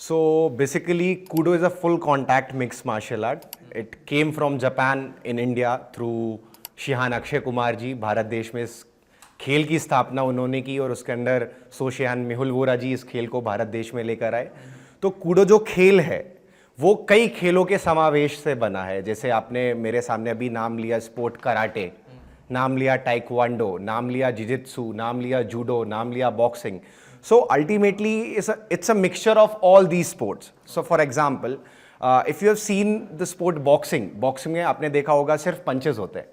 So basically, Kudo is a full contact mixed martial art. It came from Japan in India through shihan Akshay Kumar ji. Bharat देश में इस खेल की स्थापना उन्होंने की और उसके अंदर सोशियान मेहुल वोरा जी इस खेल को भारत देश में लेकर आए. तो कूडो जो खेल है वो कई खेलों के समावेश से बना है. जैसे आपने मेरे सामने अभी नाम लिया स्पोर्ट कराटे, नाम लिया टाइक्वांडो, नाम लिया जिजित्सु, नाम लिया जूडो, नाम लिया boxing. So ultimately, it's a mixture of all these sports. So for example, if you have seen the sport boxing में आपने देखा होगा सिर्फ पंचेस होते हैं.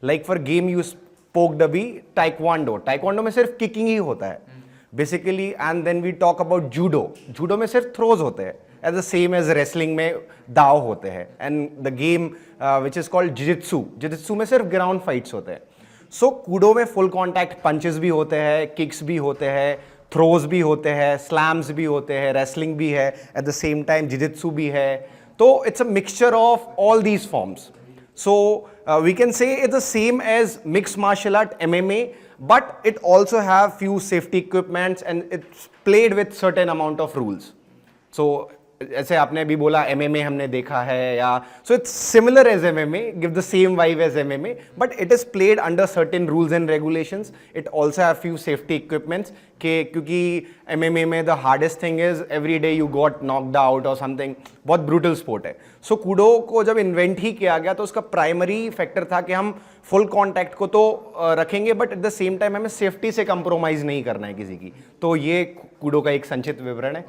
Like for game you spoke अभी taekwondo में सिर्फ किकिंग ही होता है basically. And then we talk about judo में सिर्फ थ्रोज होते हैं as the same as wrestling में दाव होते हैं. And the game which is called jiu-jitsu में सिर्फ ग्राउंड फाइट्स होते हैं. So कूडो में फुल कॉन्टैक्ट पंचेस भी होते हैं, किक्स भी होते हैं, थ्रोज भी होते हैं, स्लैम्स भी होते हैं, रेसलिंग भी है, at the same time jujitsu भी है. तो it's a mixture of all these forms. So we can say it's the same as mixed martial art MMA, but it also have few safety equipments and it's played with certain amount of rules. So ऐसे आपने अभी बोला MMA हमने देखा है या so it's similar as MMA, give the same vibe as MMA, but it is played under certain rules and regulations. It also have few safety equipments के क्योंकि MMA में the hardest thing is every day you got knocked out और something. बहुत brutal sport है. सो Koodo को जब invent ही किया गया तो उसका प्राइमरी फैक्टर था कि हम फुल कॉन्टैक्ट को तो रखेंगे but at the same time हमें सेफ्टी से कंप्रोमाइज नहीं करना है किसी की. तो ये कूडो का एक संक्षिप्त विवरण है.